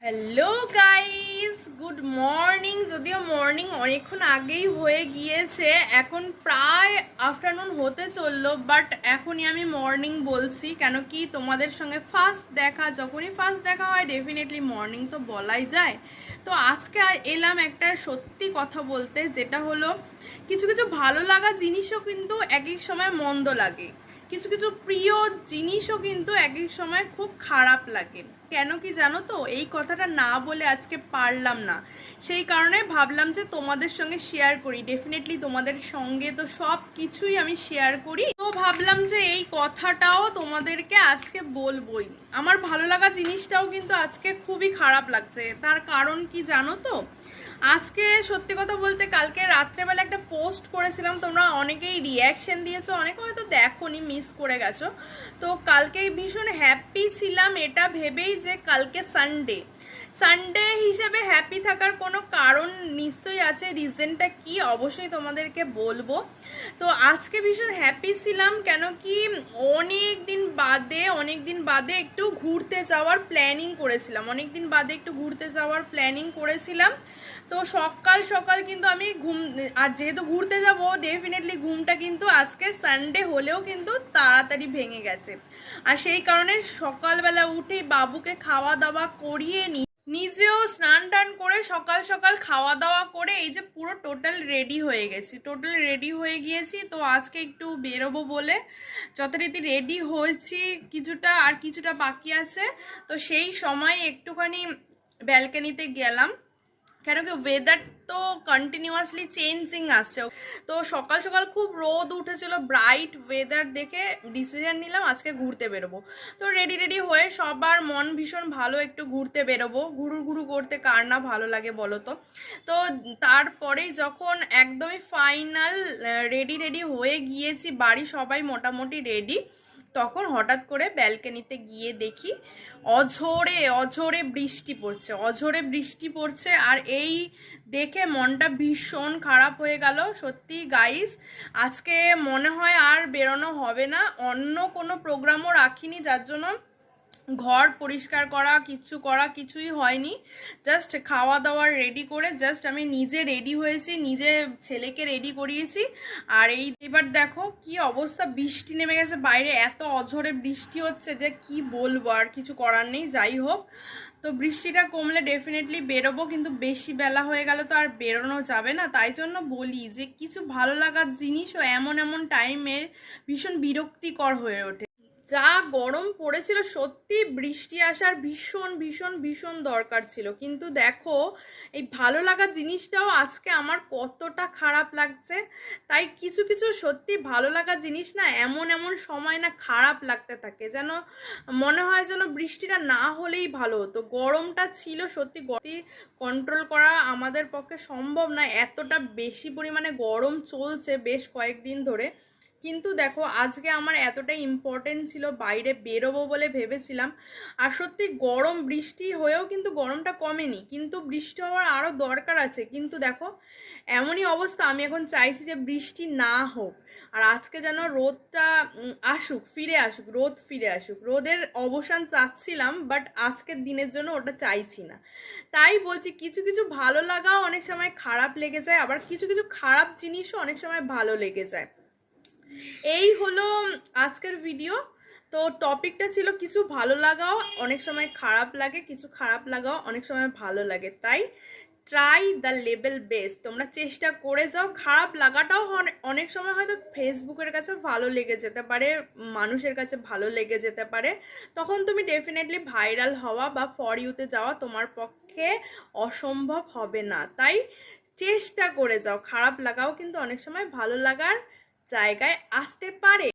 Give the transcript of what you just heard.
Hello guys, good morning. যদিও morning অনেকক্ষণ আগেই হয়ে গিয়েছে, এখন প্রায় আফটারনুন হতে চললো, বাট এখনই আমি মর্নিং বলছি কেন কি তোমাদের সঙ্গে যখনই ফার্স্ট দেখা হয় ডেফিনেটলি মর্নিং তো বলাই যায়। তো আজকে এলাম একটা সত্যি কথা বলতে, যেটা হলো কিছু কিছু ভালো লাগা জিনিসও কিন্তু এক এক সময় মন্দ লাগে, কিছু কিছু প্রিয় জিনিসও কিন্তু এক এক সময় খুব খারাপ লাগে। কেন কি জানো তো, এই কথাটা না বলে আজকে পারলাম না, সেই কারণে ভাবলাম যে তোমাদের সঙ্গে শেয়ার করি। ডেফিনেটলি তোমাদের সঙ্গে তো সব কিছুই আমি শেয়ার করি, তো ভাবলাম যে এই কথাটাও তোমাদেরকে আজকে বলবোই। আমার ভালো লাগা জিনিসটাও কিন্তু আজকে খুবই খারাপ লাগছে। তার কারণ কি জানো তো, আজকে সত্যি কথা বলতে কালকে রাত্রেবেলা একটা পোস্ট করেছিলাম, তোমরা অনেকেই রিয়াকশন দিয়েছো, অনেকে হয়তো দেখোনি, মিস করে গেছো। তো কালকে ভীষণ হ্যাপি ছিলাম এটা ভেবেই যে কালকে সানডে। সানডে হিসেবে হ্যাপি থাকার কোনো কারণ নিশ্চয়ই আছে, রিজনটা কি অবশ্যই তোমাদেরকে বলবো। তো আজকে ভীষণ হ্যাপি ছিলাম কেন কি অনেক দিন বাদে একটু ঘুরতে যাওয়ার প্ল্যানিং করেছিলাম। তো সকাল সকাল কিন্তু আমি আর যেহেতু ঘুরতে যাব ডেফিনেটলি ঘুমটা কিন্তু আজকে সানডে হলেও কিন্তু তাড়াতাড়ি ভেঙে গেছে। আর সেই কারণে সকালবেলা উঠেই বাবুকে খাওয়া দাওয়া করিয়ে নিজেও স্নান টান করে সকাল সকাল খাওয়া দাওয়া করে এই যে পুরো টোটাল রেডি হয়ে গিয়েছি। তো আজকে একটু বেরোবো বলে যথারীতি রেডি হয়েছি, কিছুটা বাকি আছে। তো সেই সময় একটুখানি ব্যালকনিতে গেলাম, কেন কি ওয়েদার তো কন্টিনিউয়াসলি চেঞ্জিং আসছে। তো সকাল সকাল খুব রোদ উঠেছিল, ব্রাইট ওয়েদার দেখে ডিসিশন নিলাম আজকে ঘুরতে বেরোবো। তো রেডি হয়ে সবার মন ভীষণ ভালো, একটু ঘুরতে বেরোবো। ঘুরু করতে কার না ভালো লাগে বলো তো। তো তারপরেই যখন একদমই ফাইনাল রেডি হয়ে গিয়েছি, বাড়ি সবাই মোটামুটি রেডি, তখন হঠাৎ করে ব্যালকনিতে গিয়ে দেখি অঝোরে বৃষ্টি পড়ছে। আর এই দেখে মনটা ভীষণ খারাপ হয়ে গেল। সত্যি গাইস, আজকে মনে হয় আর বেরোনো হবে না। অন্য কোনো প্রোগ্রামও রাখিনি, যার জন্য ঘর পরিষ্কার কিছুই হয়নি। জাস্ট খাওয়া দাওয়ার রেডি করে জাস্ট আমি নিজে রেডি হয়েছি, নিজে ছেলেকে রেডি করিয়েছি। আর এবার দেখো কি অবস্থা, বৃষ্টি নেমে গেছে বাইরে, এত অঝোরে বৃষ্টি হচ্ছে যে কি বলবো, আর কিছু করার নেই। যাই হোক, তো বৃষ্টিটা কমলে ডেফিনেটলি বেরোবো, কিন্তু বেশি বেলা হয়ে গেল তো আর বেরোনো যাবে না। তাই জন্য বলি যে কিছু ভালো লাগার জিনিসও এমন টাইমে ভীষণ বিরক্তিকর হয়ে ওঠে। যা গরম পড়েছিল, সত্যি বৃষ্টি আসার ভীষণ দরকার ছিল। কিন্তু দেখো, এই ভালো লাগার জিনিসটাও আজকে আমার কতটা খারাপ লাগছে। তাই কিছু কিছু সত্যি ভালো লাগার জিনিস না এমন সময় না খারাপ লাগতে থাকে, যেন মনে হয় যেন বৃষ্টিটা না হলেই ভালো হতো। গরমটা ছিল সত্যি, কন্ট্রোল করা আমাদের পক্ষে সম্ভব না, এতটা বেশি পরিমাণে গরম চলছে বেশ কয়েকদিন ধরে। কিন্তু দেখো, আজকে আমার এতটাই ইম্পর্টেন্ট ছিল, বাইরে বেরোবো বলে ভেবেছিলাম। আর সত্যি গরম বৃষ্টি হয়েও কিন্তু গরমটা কমেনি, কিন্তু বৃষ্টি হওয়ার আরও দরকার আছে। কিন্তু দেখো এমনই অবস্থা, আমি এখন চাইছি যে বৃষ্টি না হোক, আর আজকে যেন রোদটা রোদ ফিরে আসুক। রোদের অবসান চাচ্ছিলাম, বাট আজকের দিনের জন্য ওটা চাইছি না। তাই বলছি, কিছু কিছু ভালো লাগাও অনেক সময় খারাপ লেগে যায়, আবার কিছু কিছু খারাপ জিনিসও অনেক সময় ভালো লেগে যায়। এই হলো আজকের ভিডিও। তো টপিকটা ছিল কিছু ভালো লাগাও অনেক সময় খারাপ লাগে, কিছু খারাপ লাগাও অনেক সময় ভালো লাগে। তাই ট্রাই দ্য লেভেল বেস্ট, তোমরা চেষ্টা করে যাও। খারাপ লাগাটাও অনেক সময় হয়তো ফেসবুকের কাছে ভালো লেগে যেতে পারে, মানুষের কাছে ভালো লেগে যেতে পারে, তখন তুমি ডেফিনেটলি ভাইরাল হওয়া বা ফর ইউতে যাওয়া তোমার পক্ষে অসম্ভব হবে না। তাই চেষ্টা করে যাও। খারাপ লাগাও কিন্তু অনেক সময় ভালো লাগার জায়গায় আসতে পারে।